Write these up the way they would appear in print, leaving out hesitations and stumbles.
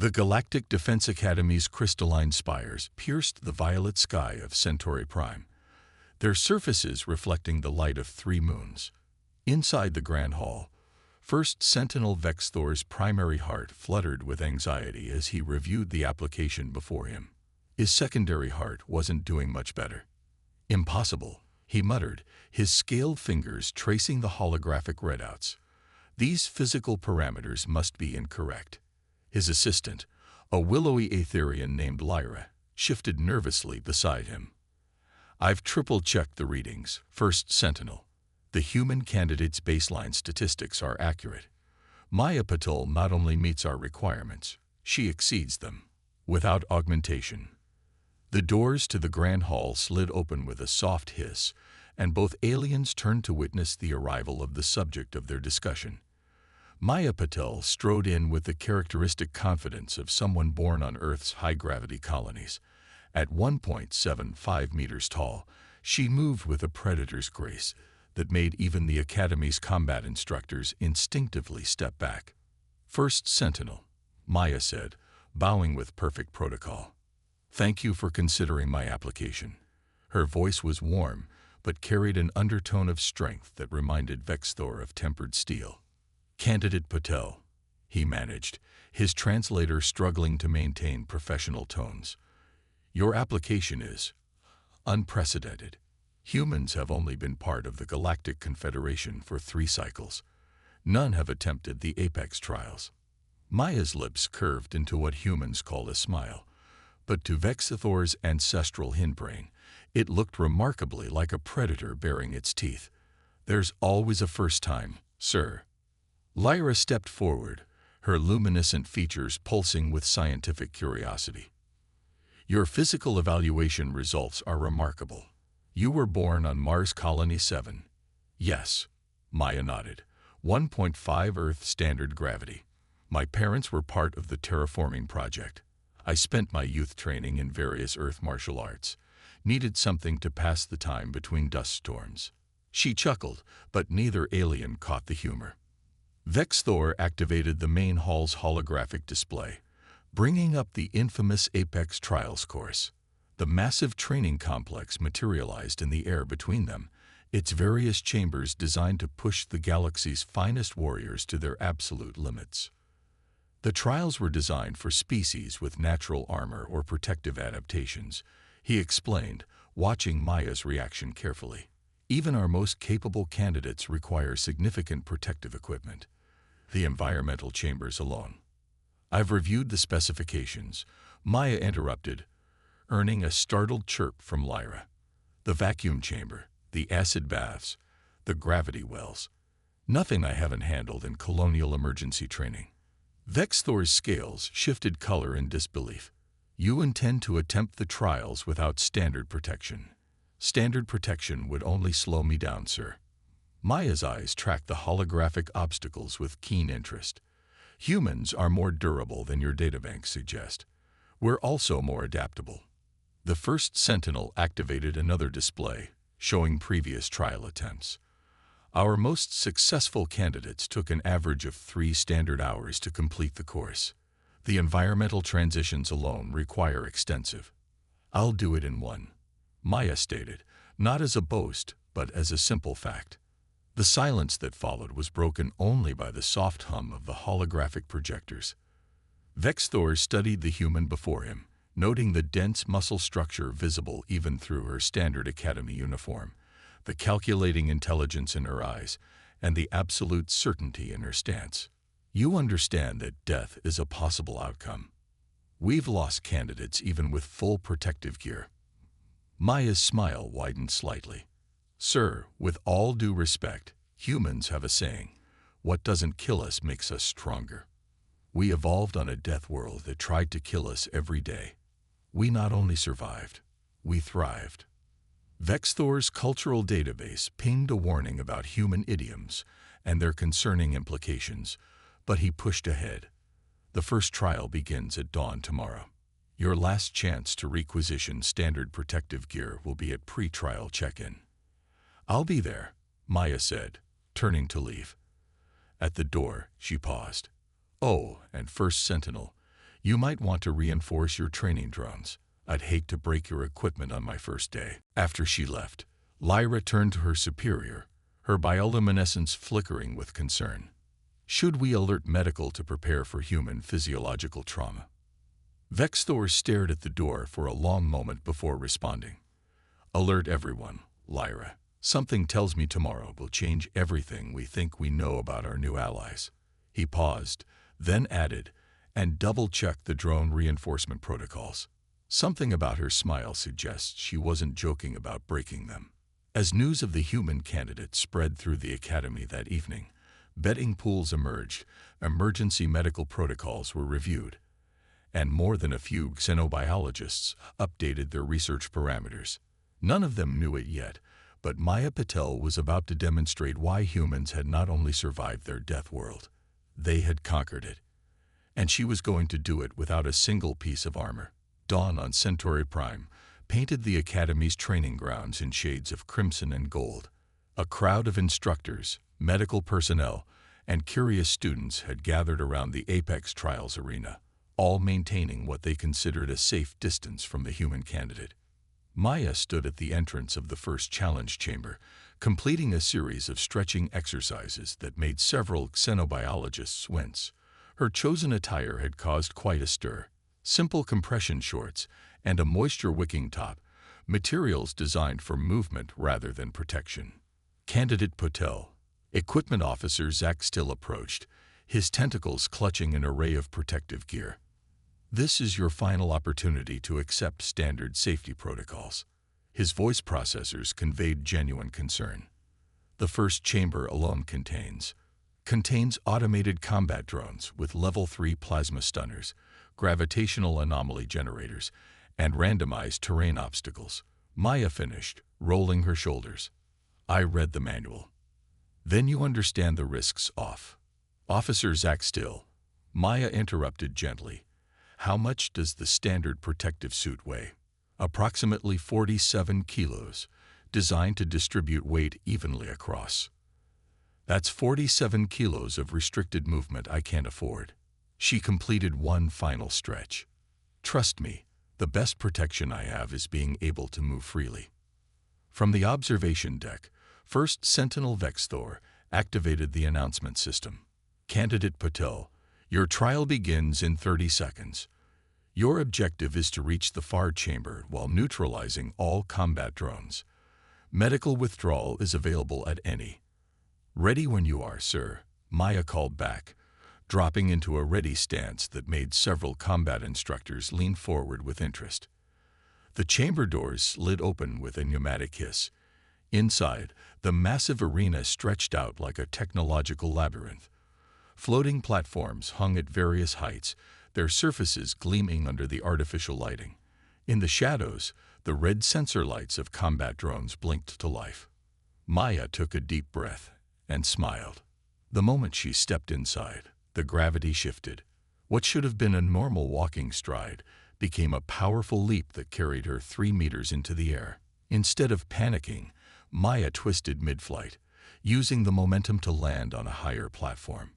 The Galactic Defense Academy's crystalline spires pierced the violet sky of Centauri Prime, their surfaces reflecting the light of 3 moons. Inside the Grand Hall, First Sentinel Vex Thor's primary heart fluttered with anxiety as he reviewed the application before him. His secondary heart wasn't doing much better. Impossible, he muttered, his scaled fingers tracing the holographic readouts. These physical parameters must be incorrect. His assistant, a willowy Aetherian named Lyra, shifted nervously beside him. I've triple-checked the readings, First Sentinel. The human candidate's baseline statistics are accurate. Maya Patul not only meets our requirements, she exceeds them, without augmentation. The doors to the Grand Hall slid open with a soft hiss, and both aliens turned to witness the arrival of the subject of their discussion. Maya Patel strode in with the characteristic confidence of someone born on Earth's high-gravity colonies. At 1.75 meters tall, she moved with a predator's grace that made even the Academy's combat instructors instinctively step back. First Sentinel, Maya said, bowing with perfect protocol. Thank you for considering my application. Her voice was warm, but carried an undertone of strength that reminded Vex Thor of tempered steel. Candidate Patel, he managed, his translator struggling to maintain professional tones. Your application is unprecedented. Humans have only been part of the Galactic Confederation for 3 cycles. None have attempted the Apex trials. Maya's lips curved into what humans call a smile, but to Vex Thor's ancestral hindbrain, it looked remarkably like a predator baring its teeth. There's always a first time, sir. Lyra stepped forward, her luminescent features pulsing with scientific curiosity. Your physical evaluation results are remarkable. You were born on Mars Colony 7. Yes, Maya nodded. 1.5 Earth standard gravity. My parents were part of the terraforming project. I spent my youth training in various Earth martial arts. Needed something to pass the time between dust storms. She chuckled, but neither alien caught the humor. Vex Thor activated the main hall's holographic display, bringing up the infamous Apex Trials course. The massive training complex materialized in the air between them, its various chambers designed to push the galaxy's finest warriors to their absolute limits. The trials were designed for species with natural armor or protective adaptations, he explained, watching Maya's reaction carefully. Even our most capable candidates require significant protective equipment. The environmental chambers alone. I've reviewed the specifications, Maya interrupted, earning a startled chirp from Lyra. The vacuum chamber, the acid baths, the gravity wells. Nothing I haven't handled in colonial emergency training. Vex Thor's scales shifted color in disbelief. You intend to attempt the trials without standard protection. Standard protection would only slow me down, sir. Maya's eyes tracked the holographic obstacles with keen interest. Humans are more durable than your databanks suggest. We're also more adaptable. The First Sentinel activated another display, showing previous trial attempts. Our most successful candidates took an average of 3 standard hours to complete the course. The environmental transitions alone require extensive. I'll do it in 1. Maya stated, not as a boast, but as a simple fact. The silence that followed was broken only by the soft hum of the holographic projectors. Vex Thor studied the human before him, noting the dense muscle structure visible even through her standard academy uniform, the calculating intelligence in her eyes, and the absolute certainty in her stance. You understand that death is a possible outcome. We've lost candidates even with full protective gear. Maya's smile widened slightly. Sir, with all due respect, humans have a saying, what doesn't kill us makes us stronger. We evolved on a death world that tried to kill us every day. We not only survived, we thrived. Vex Thor's cultural database pinged a warning about human idioms and their concerning implications, but he pushed ahead. The first trial begins at dawn tomorrow. Your last chance to requisition standard protective gear will be at pre-trial check-in. I'll be there, Maya said, turning to leave. At the door, she paused. Oh, and First Sentinel, You might want to reinforce your training drones. I'd hate to break your equipment on my first day." After she left, Lyra turned to her superior, her bioluminescence flickering with concern. "Should we alert medical to prepare for human physiological trauma?" Vexthor stared at the door for a long moment before responding. "Alert everyone, Lyra. Something tells me tomorrow will change everything we think we know about our new allies." He paused, then added, "And double-check the drone reinforcement protocols." Something about her smile suggests she wasn't joking about breaking them. As news of the human candidate spread through the academy that evening, betting pools emerged, emergency medical protocols were reviewed, and more than a few xenobiologists updated their research parameters. None of them knew it yet, but Maya Patel was about to demonstrate why humans had not only survived their death world, they had conquered it. And she was going to do it without a single piece of armor. Dawn on Centauri Prime painted the Academy's training grounds in shades of crimson and gold. A crowd of instructors, medical personnel, and curious students had gathered around the Apex Trials arena, all maintaining what they considered a safe distance from the human candidate. Maya stood at the entrance of the first challenge chamber, completing a series of stretching exercises that made several xenobiologists wince. Her chosen attire had caused quite a stir. Simple compression shorts and a moisture-wicking top, materials designed for movement rather than protection. Candidate Patel, Equipment Officer Zach Still approached, his tentacles clutching an array of protective gear. "This is your final opportunity to accept standard safety protocols." His voice processors conveyed genuine concern. "The first chamber alone contains automated combat drones with level 3 plasma stunners, gravitational anomaly generators, and randomized terrain obstacles." Maya finished, rolling her shoulders. "I read the manual." "Then you understand the risks off." Officer Zach Still, Maya interrupted gently. "How much does the standard protective suit weigh?" "Approximately 47 kilos, designed to distribute weight evenly across." "That's 47 kilos of restricted movement I can't afford." She completed one final stretch. "Trust me, the best protection I have is being able to move freely." From the observation deck, First Sentinel Vexthor activated the announcement system. "Candidate Patel, your trial begins in 30 seconds. Your objective is to reach the far chamber while neutralizing all combat drones. Medical withdrawal is available at any." "Ready when you are, sir," Maya called back, dropping into a ready stance that made several combat instructors lean forward with interest. The chamber doors slid open with a pneumatic hiss. Inside, the massive arena stretched out like a technological labyrinth. Floating platforms hung at various heights, their surfaces gleaming under the artificial lighting. In the shadows, the red sensor lights of combat drones blinked to life. Maya took a deep breath and smiled. The moment she stepped inside, the gravity shifted. What should have been a normal walking stride became a powerful leap that carried her 3 meters into the air. Instead of panicking, Maya twisted mid-flight, using the momentum to land on a higher platform.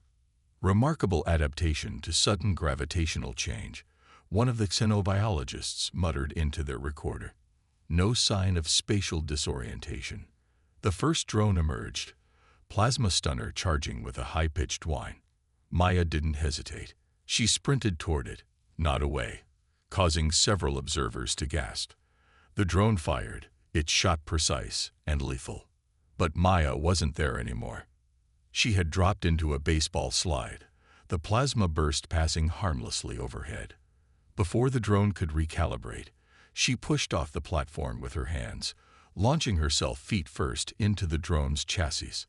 "Remarkable adaptation to sudden gravitational change," one of the xenobiologists muttered into their recorder. "No sign of spatial disorientation." The first drone emerged, plasma stunner charging with a high-pitched whine. Maya didn't hesitate. She sprinted toward it, not away, causing several observers to gasp. The drone fired, its shot precise and lethal. But Maya wasn't there anymore. She had dropped into a baseball slide, the plasma burst passing harmlessly overhead. Before the drone could recalibrate, she pushed off the platform with her hands, launching herself feet first into the drone's chassis.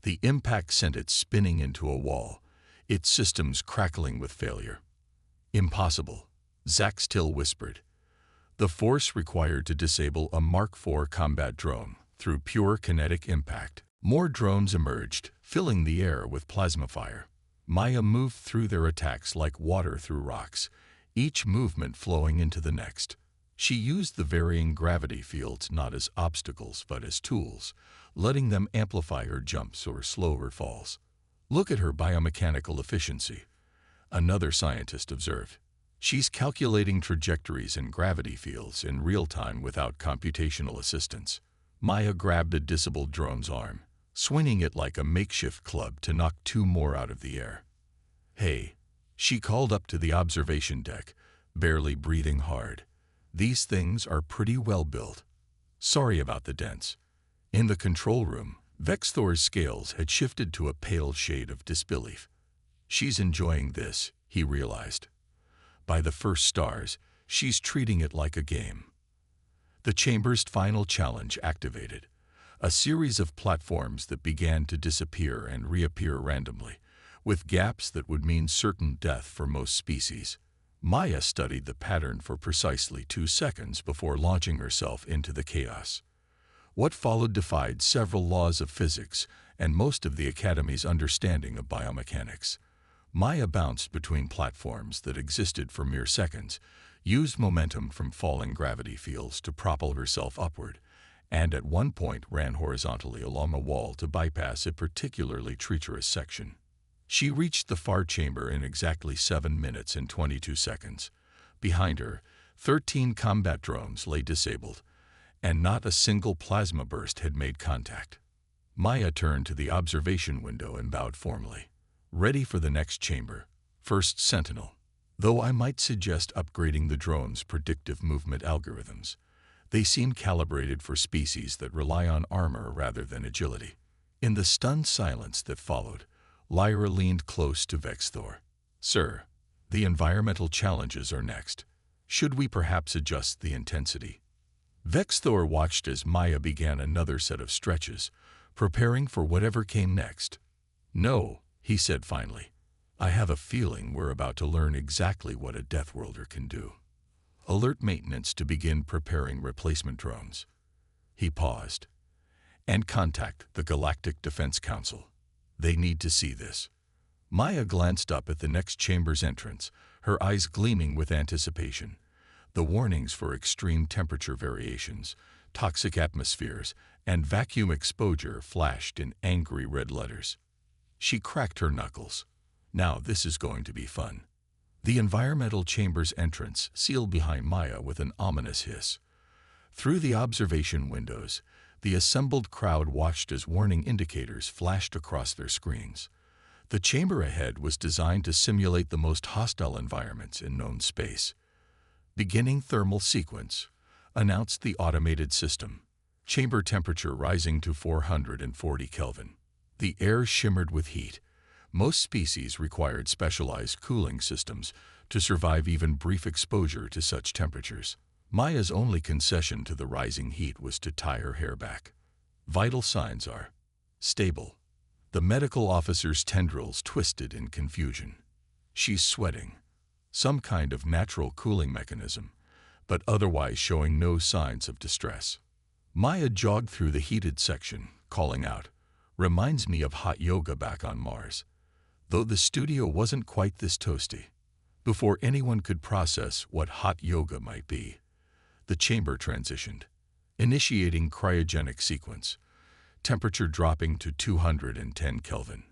The impact sent it spinning into a wall, its systems crackling with failure. "Impossible," Zach Still whispered. "The force required to disable a Mark IV combat drone through pure kinetic impact." More drones emerged, filling the air with plasma fire. Maya moved through their attacks like water through rocks, each movement flowing into the next. She used the varying gravity fields not as obstacles but as tools, letting them amplify her jumps or slow her falls. "Look at her biomechanical efficiency," another scientist observed. She's calculating trajectories and gravity fields in real time without computational assistance. Maya grabbed a disabled drone's arm, swinging it like a makeshift club to knock two more out of the air. "Hey," she called up to the observation deck, barely breathing hard. "These things are pretty well built. Sorry about the dents." In the control room, Vexthor's scales had shifted to a pale shade of disbelief. "She's enjoying this," he realized. By the first stars, she's treating it like a game. The chamber's final challenge activated, a series of platforms that began to disappear and reappear randomly, with gaps that would mean certain death for most species. Maya studied the pattern for precisely 2 seconds before launching herself into the chaos. What followed defied several laws of physics and most of the Academy's understanding of biomechanics. Maya bounced between platforms that existed for mere seconds, used momentum from falling gravity fields to propel herself upward, and at one point ran horizontally along a wall to bypass a particularly treacherous section. She reached the far chamber in exactly 7 minutes and 22 seconds. Behind her, 13 combat drones lay disabled, and not a single plasma burst had made contact. Maya turned to the observation window and bowed formally. "Ready for the next chamber, First Sentinel. Though I might suggest upgrading the drone's predictive movement algorithms. They seem calibrated for species that rely on armor rather than agility." In the stunned silence that followed, Lyra leaned close to Vexthor. "Sir, the environmental challenges are next. Should we perhaps adjust the intensity?" Vexthor watched as Maya began another set of stretches, preparing for whatever came next. "No," he said finally. "I have a feeling we're about to learn exactly what a Deathworlder can do. Alert maintenance to begin preparing replacement drones." He paused. "And contact the Galactic Defense Council. They need to see this." Maya glanced up at the next chamber's entrance, her eyes gleaming with anticipation. The warnings for extreme temperature variations, toxic atmospheres, and vacuum exposure flashed in angry red letters. She cracked her knuckles. Now this is going to be fun. The environmental chamber's entrance sealed behind Maya with an ominous hiss. Through the observation windows, the assembled crowd watched as warning indicators flashed across their screens. The chamber ahead was designed to simulate the most hostile environments in known space. "Beginning thermal sequence," announced the automated system. Chamber temperature rising to 440 Kelvin. The air shimmered with heat. Most species required specialized cooling systems to survive even brief exposure to such temperatures. Maya's only concession to the rising heat was to tie her hair back. "Vital signs are stable." The medical officer's tendrils twisted in confusion. "She's sweating. Some kind of natural cooling mechanism, but otherwise showing no signs of distress." Maya jogged through the heated section, calling out, "Reminds me of hot yoga back on Mars." Though the studio wasn't quite this toasty. Before anyone could process what hot yoga might be, the chamber transitioned, initiating cryogenic sequence, temperature dropping to 210 Kelvin.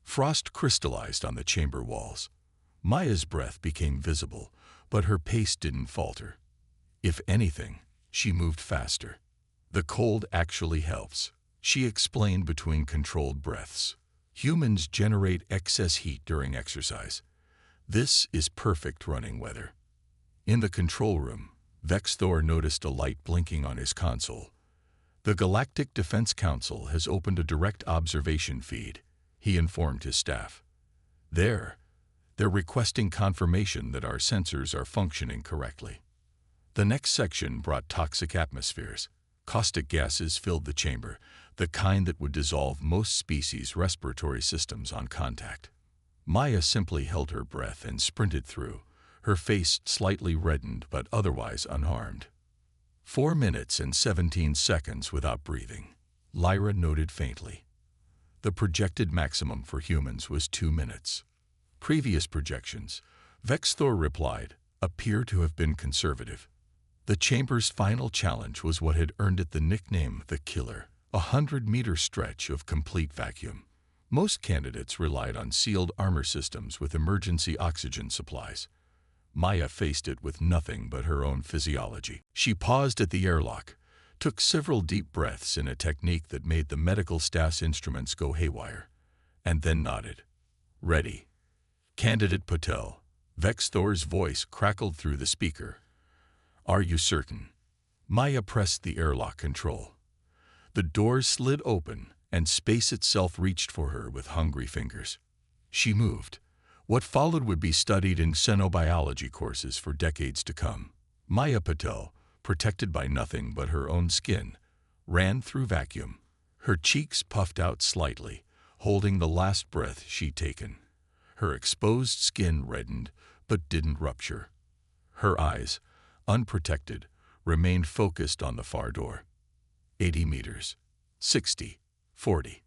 Frost crystallized on the chamber walls. Maya's breath became visible, but her pace didn't falter. If anything, she moved faster. "The cold actually helps," she explained between controlled breaths. "Humans generate excess heat during exercise. This is perfect running weather." In the control room, Vexthor noticed a light blinking on his console. "The Galactic Defense Council has opened a direct observation feed," he informed his staff. They're requesting confirmation that our sensors are functioning correctly." The next section brought toxic atmospheres. Caustic gases filled the chamber, the kind that would dissolve most species' respiratory systems on contact. Maya simply held her breath and sprinted through, her face slightly reddened but otherwise unharmed. 4 minutes and 17 seconds without breathing, Lyra noted faintly. The projected maximum for humans was 2 minutes. Previous projections, Vexthor replied, appear to have been conservative. The chamber's final challenge was what had earned it the nickname the Killer, a 100-meter stretch of complete vacuum. Most candidates relied on sealed armor systems with emergency oxygen supplies. Maya faced it with nothing but her own physiology. She paused at the airlock, took several deep breaths in a technique that made the medical staff's instruments go haywire, and then nodded. "Ready." "Candidate Patel." Vex Thor's voice crackled through the speaker. "Are you certain?" Maya pressed the airlock control. The doors slid open, and space itself reached for her with hungry fingers. She moved. What followed would be studied in xenobiology courses for decades to come. Maya Patel, protected by nothing but her own skin, ran through vacuum. Her cheeks puffed out slightly, holding the last breath she'd taken. Her exposed skin reddened, but didn't rupture. Her eyes, unprotected, remained focused on the far door. 80 meters. 60. 40.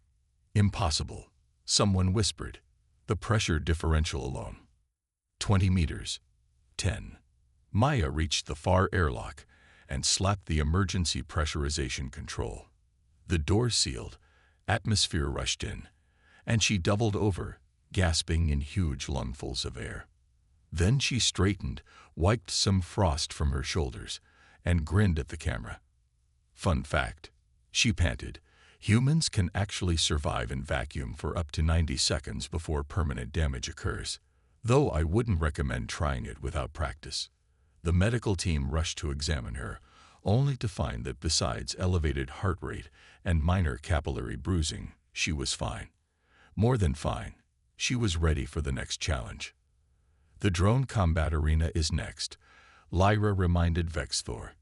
Impossible, someone whispered. The pressure differential alone. 20 meters. 10. Maya reached the far airlock and slapped the emergency pressurization control. The door sealed, atmosphere rushed in, and she doubled over, gasping in huge lungfuls of air. Then she straightened, wiped some frost from her shoulders, and grinned at the camera. "Fun fact," she panted, "humans can actually survive in vacuum for up to 90 seconds before permanent damage occurs, though I wouldn't recommend trying it without practice." The medical team rushed to examine her, only to find that besides elevated heart rate and minor capillary bruising, she was fine. More than fine, she was ready for the next challenge. "The drone combat arena is next," Lyra reminded Vex Thor.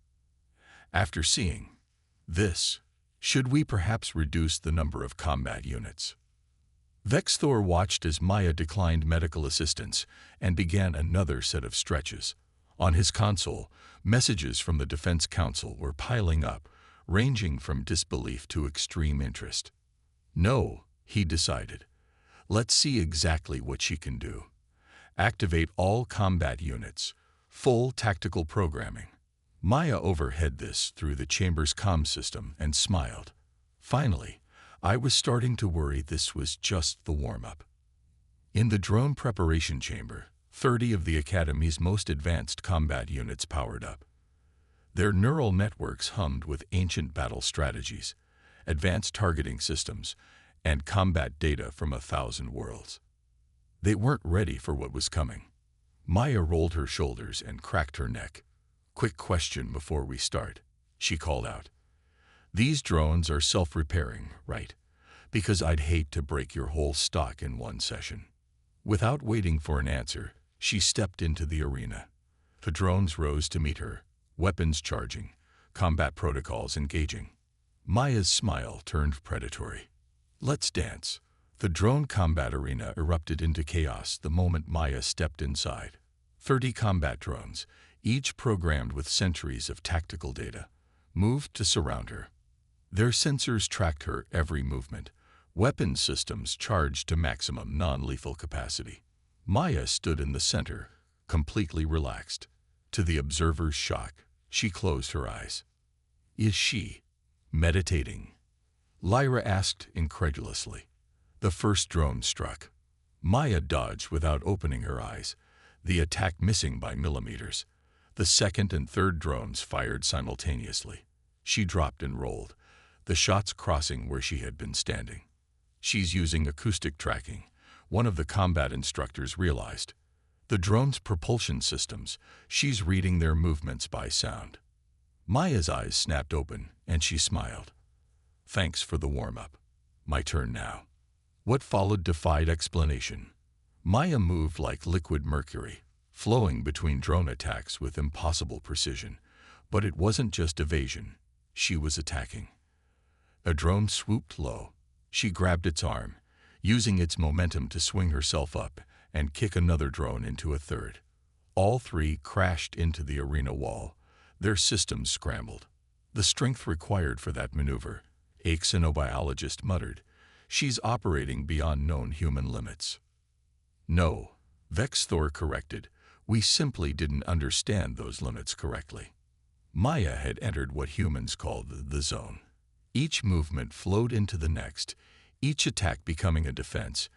"After seeing this, should we perhaps reduce the number of combat units?" Vex Thor watched as Maya declined medical assistance and began another set of stretches. On his console, messages from the Defense Council were piling up, ranging from disbelief to extreme interest. "No," he decided. "Let's see exactly what she can do. Activate all combat units. Full tactical programming." Maya overheard this through the chamber's comm system and smiled. "Finally, I was starting to worry this was just the warm-up." In the drone preparation chamber, 30 of the Academy's most advanced combat units powered up. Their neural networks hummed with ancient battle strategies, advanced targeting systems, and combat data from 1,000 worlds. They weren't ready for what was coming. Maya rolled her shoulders and cracked her neck. "Quick question before we start," she called out. "These drones are self-repairing, right? Because I'd hate to break your whole stock in one session." Without waiting for an answer, she stepped into the arena. The drones rose to meet her, weapons charging, combat protocols engaging. Maya's smile turned predatory. "Let's dance." The drone combat arena erupted into chaos the moment Maya stepped inside. 30 combat drones, each programmed with centuries of tactical data, moved to surround her. Their sensors tracked her every movement, weapon systems charged to maximum non-lethal capacity. Maya stood in the center, completely relaxed. To the observer's shock, she closed her eyes. "Is she meditating?" Lyra asked incredulously. The first drone struck. Maya dodged without opening her eyes, the attack missing by millimeters. The second and third drones fired simultaneously. She dropped and rolled, the shots crossing where she had been standing. "She's using acoustic tracking," one of the combat instructors realized. "The drone's propulsion systems, she's reading their movements by sound." Maya's eyes snapped open, and she smiled. "Thanks for the warm-up. My turn now." What followed defied explanation. Maya moved like liquid mercury, flowing between drone attacks with impossible precision. But it wasn't just evasion. She was attacking. A drone swooped low. She grabbed its arm, using its momentum to swing herself up and kick another drone into a third. All three crashed into the arena wall. Their systems scrambled. "The strength required for that maneuver," a xenobiologist muttered. "She's operating beyond known human limits." "No," Vex Thor corrected. "We simply didn't understand those limits correctly." Maya had entered what humans call the zone. Each movement flowed into the next, each attack becoming a defense,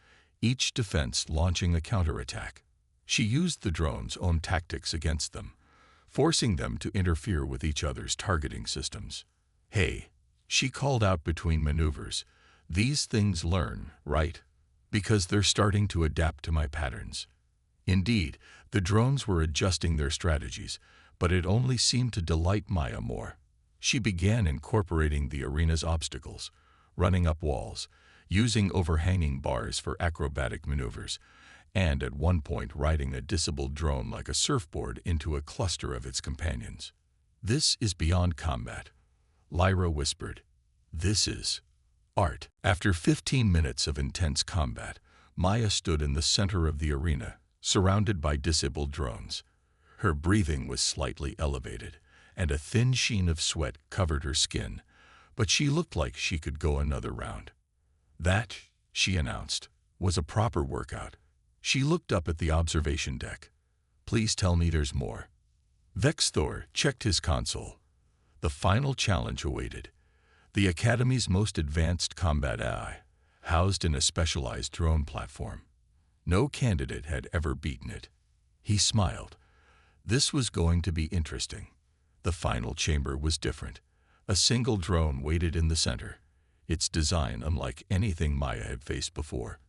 each defense launching a counterattack. She used the drones' own tactics against them, forcing them to interfere with each other's targeting systems. "Hey," she called out between maneuvers, "these things learn, right? Because they're starting to adapt to my patterns." Indeed, the drones were adjusting their strategies, but it only seemed to delight Maya more. She began incorporating the arena's obstacles, running up walls, using overhanging bars for acrobatic maneuvers, and at one point riding a disabled drone like a surfboard into a cluster of its companions. "This is beyond combat," Lyra whispered. "This is art." After 15 minutes of intense combat, Maya stood in the center of the arena, surrounded by disabled drones. Her breathing was slightly elevated, and a thin sheen of sweat covered her skin, but she looked like she could go another round. "That," she announced, "was a proper workout." She looked up at the observation deck. "Please tell me there's more." Vexthor checked his console. The final challenge awaited. The Academy's most advanced combat AI, housed in a specialized drone platform. No candidate had ever beaten it. He smiled. This was going to be interesting. The final chamber was different. A single drone waited in the center, its design unlike anything Maya had faced before.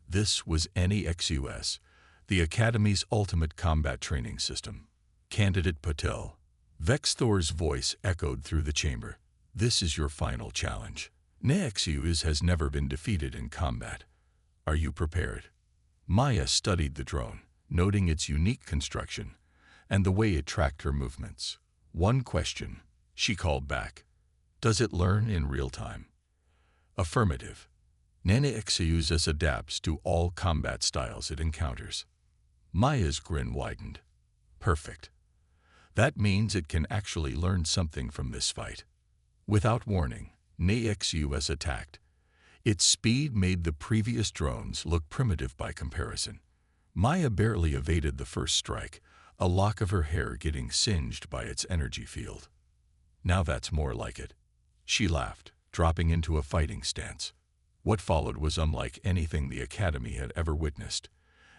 This was NEXUS, the Academy's ultimate combat training system. "Candidate Patel." Vexthor's voice echoed through the chamber. "This is your final challenge. NEXUS has never been defeated in combat. Are you prepared?" Maya studied the drone, noting its unique construction and the way it tracked her movements. "One question," she called back. "Does it learn in real time?" "Affirmative. NEXUS adapts to all combat styles it encounters." Maya's grin widened. "Perfect. That means it can actually learn something from this fight." Without warning, NEXUS attacked. Its speed made the previous drones look primitive by comparison. Maya barely evaded the first strike, a lock of her hair getting singed by its energy field. "Now that's more like it." She laughed, dropping into a fighting stance. What followed was unlike anything the Academy had ever witnessed.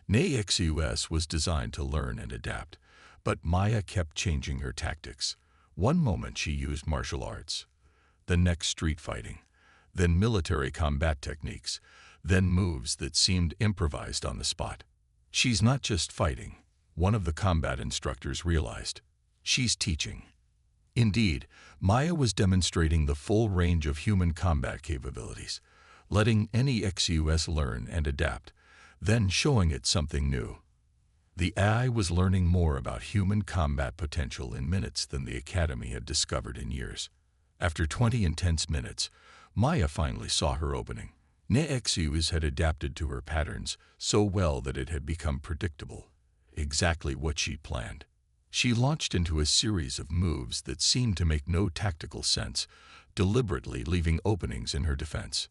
NEXUS was designed to learn and adapt, but Maya kept changing her tactics. One moment she used martial arts, the next street fighting, then military combat techniques, then moves that seemed improvised on the spot. "She's not just fighting," one of the combat instructors realized. "She's teaching." Indeed, Maya was demonstrating the full range of human combat capabilities, letting NEXUS learn and adapt, then showing it something new. The AI was learning more about human combat potential in minutes than the Academy had discovered in years. After 20 intense minutes, Maya finally saw her opening. NEXUS had adapted to her patterns so well that it had become predictable, exactly what she'd planned. She launched into a series of moves that seemed to make no tactical sense, deliberately leaving openings in her defense.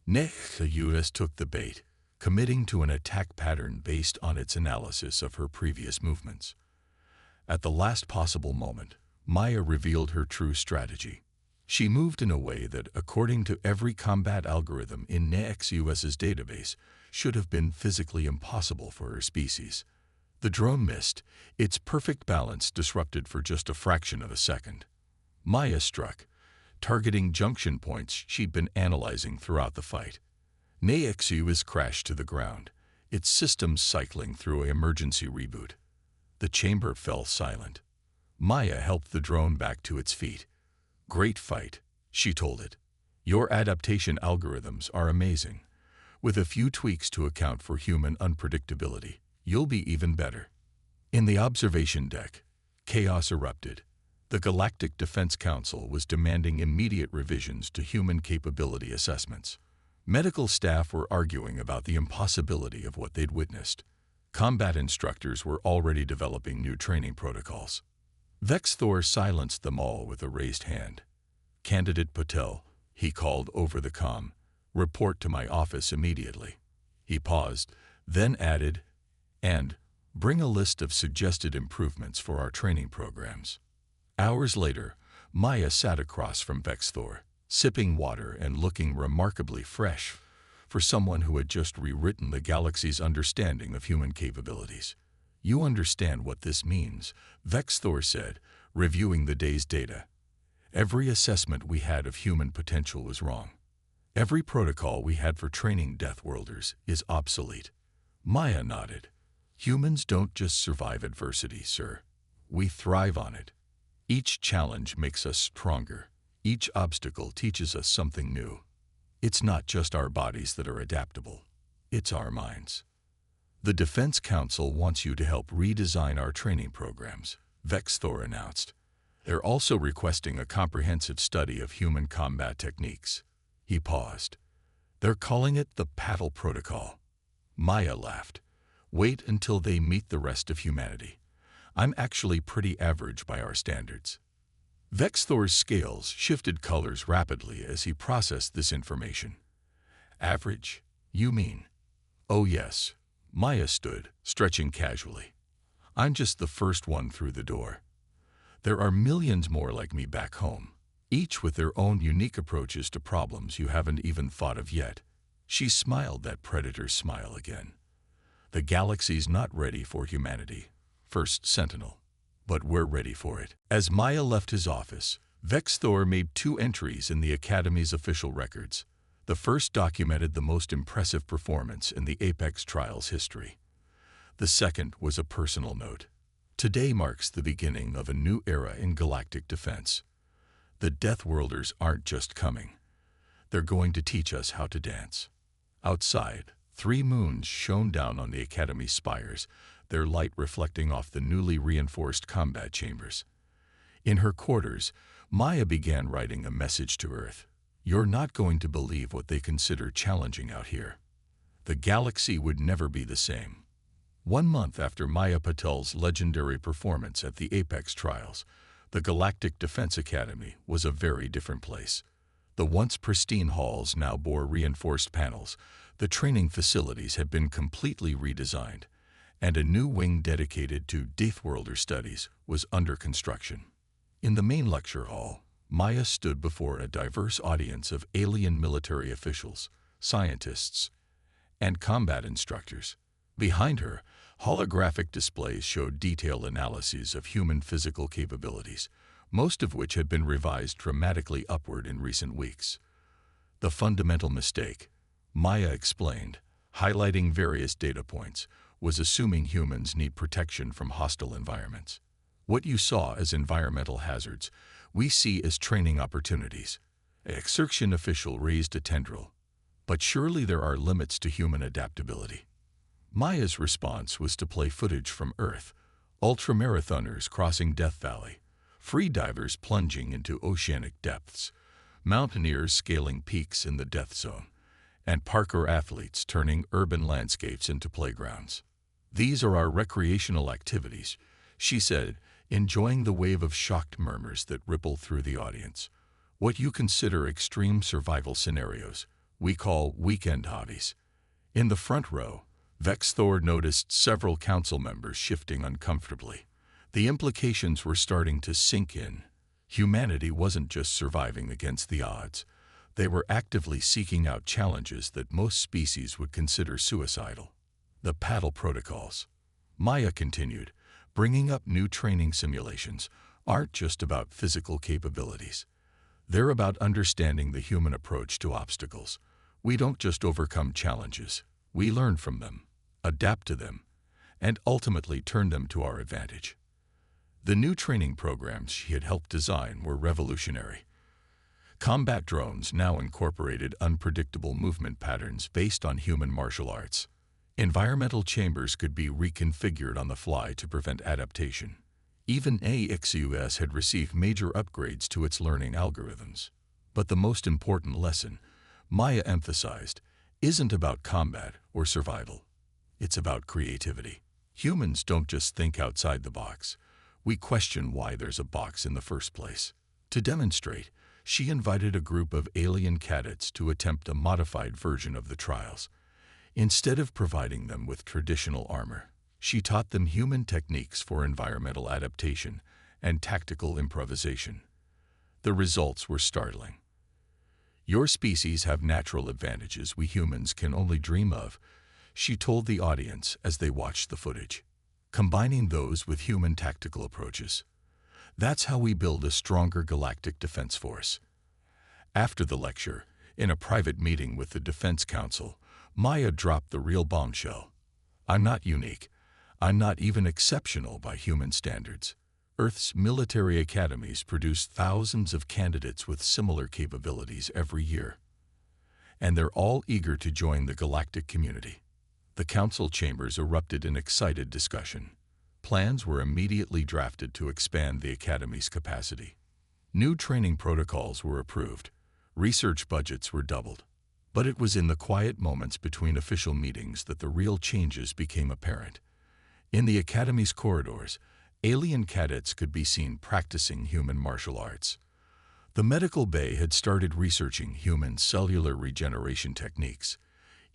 NEXUS took the bait, committing to an attack pattern based on its analysis of her previous movements. At the last possible moment, Maya revealed her true strategy. She moved in a way that, according to every combat algorithm in NEXUS's database, should have been physically impossible for her species. The drone missed, its perfect balance disrupted for just a fraction of a second. Maya struck, targeting junction points she'd been analyzing throughout the fight. NEXUS crashed to the ground, its systems cycling through an emergency reboot. The chamber fell silent. Maya helped the drone back to its feet. "Great fight," she told it. "Your adaptation algorithms are amazing. With a few tweaks to account for human unpredictability, you'll be even better." In the observation deck, chaos erupted. The Galactic Defense Council was demanding immediate revisions to human capability assessments. Medical staff were arguing about the impossibility of what they'd witnessed. Combat instructors were already developing new training protocols. Vexthor silenced them all with a raised hand. "Candidate Patel," he called over the comm, "report to my office immediately." He paused, then added, "And bring a list of suggested improvements for our training programs." Hours later, Maya sat across from Vexthor, sipping water and looking remarkably fresh for someone who had just rewritten the galaxy's understanding of human capabilities. You understand what this means, Vexthor said, reviewing the day's data. Every assessment we had of human potential was wrong. Every protocol we had for training Deathworlders is obsolete. Maya nodded. Humans don't just survive adversity, sir. We thrive on it. Each challenge makes us stronger. Each obstacle teaches us something new. It's not just our bodies that are adaptable. It's our minds. The Defense Council wants you to help redesign our training programs, Vexthor announced. They're also requesting a comprehensive study of human combat techniques. He paused. They're calling it the Paddle Protocol. Maya laughed. Wait until they meet the rest of humanity. I'm actually pretty average by our standards. Vexthor's scales shifted colors rapidly as he processed this information. Average? You mean? Oh yes. Maya stood, stretching casually. I'm just the first one through the door. There are millions more like me back home, each with their own unique approaches to problems you haven't even thought of yet. She smiled that predator smile again. The galaxy's not ready for humanity, First Sentinel, but we're ready for it. As Maya left his office, Vexthor made 2 entries in the Academy's official records. The first documented the most impressive performance in the Apex Trials history. The second was a personal note. Today marks the beginning of a new era in galactic defense. The Deathworlders aren't just coming. They're going to teach us how to dance. Outside, 3 moons shone down on the Academy spires, their light reflecting off the newly reinforced combat chambers. In her quarters, Maya began writing a message to Earth. You're not going to believe what they consider challenging out here. The galaxy would never be the same. 1 month after Maya Patel's legendary performance at the Apex Trials, the Galactic Defense Academy was a very different place. The once pristine halls now bore reinforced panels, the training facilities had been completely redesigned, and a new wing dedicated to Deathworlder studies was under construction. In the main lecture hall, Maya stood before a diverse audience of alien military officials, scientists, and combat instructors. Behind her, holographic displays showed detailed analyses of human physical capabilities, most of which had been revised dramatically upward in recent weeks. The fundamental mistake, Maya explained, highlighting various data points, was assuming humans need protection from hostile environments. What you saw as environmental hazards, we see as training opportunities. An exertion official raised a tendril. But surely there are limits to human adaptability. Maya's response was to play footage from Earth, ultramarathoners crossing Death Valley, freedivers plunging into oceanic depths, mountaineers scaling peaks in the Death Zone, and parkour athletes turning urban landscapes into playgrounds. These are our recreational activities, she said, enjoying the wave of shocked murmurs that rippled through the audience. What you consider extreme survival scenarios, we call weekend hobbies. In the front row, Vexthor noticed several council members shifting uncomfortably. The implications were starting to sink in. Humanity wasn't just surviving against the odds. They were actively seeking out challenges that most species would consider suicidal. The paddle protocols, Maya continued, bringing up new training simulations, aren't just about physical capabilities. They're about understanding the human approach to obstacles. We don't just overcome challenges. We learn from them, adapt to them, and ultimately turn them to our advantage. The new training programs she had helped design were revolutionary. Combat drones now incorporated unpredictable movement patterns based on human martial arts. Environmental chambers could be reconfigured on the fly to prevent adaptation. Even AXUS had received major upgrades to its learning algorithms. But the most important lesson, Maya emphasized, isn't about combat or survival. It's about creativity. Humans don't just think outside the box. We question why there's a box in the first place. To demonstrate, she invited a group of alien cadets to attempt a modified version of the trials. Instead of providing them with traditional armor, she taught them human techniques for environmental adaptation and tactical improvisation. The results were startling. Your species have natural advantages we humans can only dream of, she told the audience as they watched the footage. combining those with human tactical approaches. That's how we build a stronger galactic defense force. After the lecture, in a private meeting with the Defense Council, Maya dropped the real bombshell. I'm not unique. I'm not even exceptional by human standards. Earth's military academies produce thousands of candidates with similar capabilities every year. And they're all eager to join the galactic community. The council chambers erupted in excited discussion. Plans were immediately drafted to expand the academy's capacity. New training protocols were approved. Research budgets were doubled. But it was in the quiet moments between official meetings that the real changes became apparent. In the academy's corridors, alien cadets could be seen practicing human martial arts. The medical bay had started researching human cellular regeneration techniques.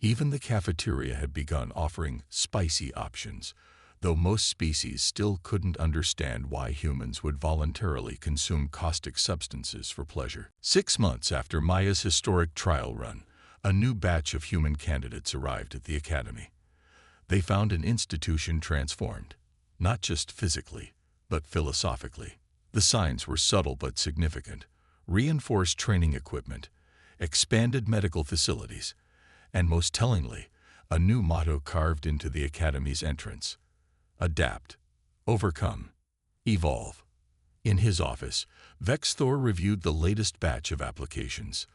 Even the cafeteria had begun offering spicy options, though most species still couldn't understand why humans would voluntarily consume caustic substances for pleasure. 6 months after Maya's historic trial run, a new batch of human candidates arrived at the academy. They found an institution transformed, not just physically, but philosophically. The signs were subtle but significant: reinforced training equipment, expanded medical facilities, and most tellingly, a new motto carved into the academy's entrance: adapt, overcome, evolve. In his office, Vexthor reviewed the latest batch of applications.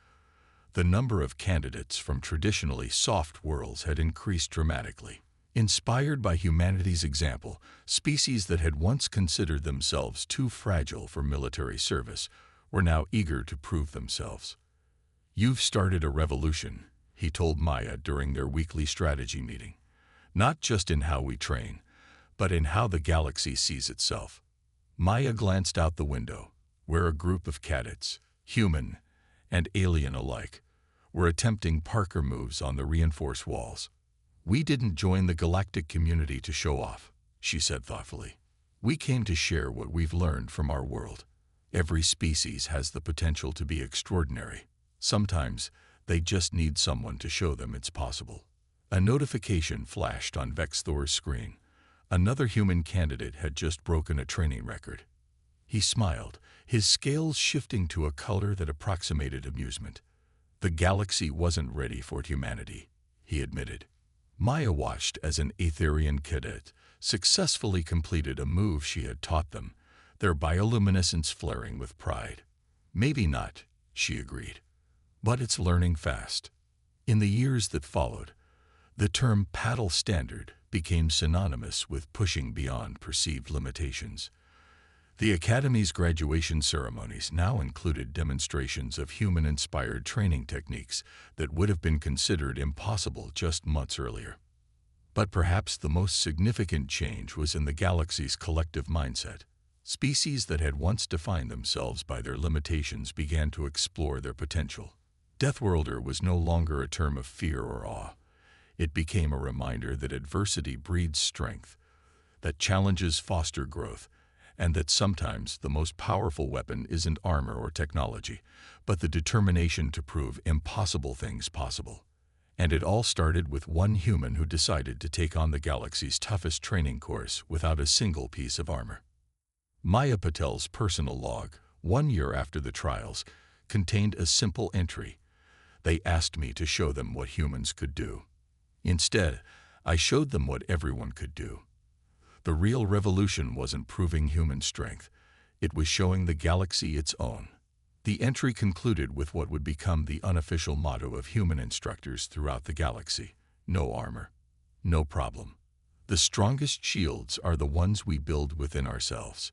The number of candidates from traditionally soft worlds had increased dramatically. Inspired by humanity's example, species that had once considered themselves too fragile for military service were now eager to prove themselves. "You've started a revolution," he told Maya during their weekly strategy meeting. "Not just in how we train, but in how the galaxy sees itself." Maya glanced out the window, where a group of cadets, human and alien alike, were attempting parkour moves on the reinforced walls. "We didn't join the galactic community to show off," she said thoughtfully. "We came to share what we've learned from our world. Every species has the potential to be extraordinary. Sometimes they just need someone to show them it's possible." A notification flashed on Vexthor's screen. Another human candidate had just broken a training record. He smiled, his scales shifting to a color that approximated amusement. "The galaxy wasn't ready for humanity," he admitted. Maya watched as an Aetherian cadet successfully completed a move she had taught them, their bioluminescence flaring with pride. "Maybe not," she agreed, "but it's learning fast." In the years that followed, the term paddle standard became synonymous with pushing beyond perceived limitations. The Academy's graduation ceremonies now included demonstrations of human-inspired training techniques that would have been considered impossible just months earlier. But perhaps the most significant change was in the galaxy's collective mindset. Species that had once defined themselves by their limitations began to explore their potential. Deathworlder was no longer a term of fear or awe. It became a reminder that adversity breeds strength, that challenges foster growth, and that sometimes the most powerful weapon isn't armor or technology, but the determination to prove impossible things possible. And it all started with one human who decided to take on the galaxy's toughest training course without a single piece of armor. Maya Patel's personal log, 1 year after the trials, contained a simple entry: "They asked me to show them what humans could do. Instead, I showed them what everyone could do." The real revolution wasn't proving human strength. It was showing the galaxy its own. The entry concluded with what would become the unofficial motto of human instructors throughout the galaxy: "No armor, no problem. The strongest shields are the ones we build within ourselves."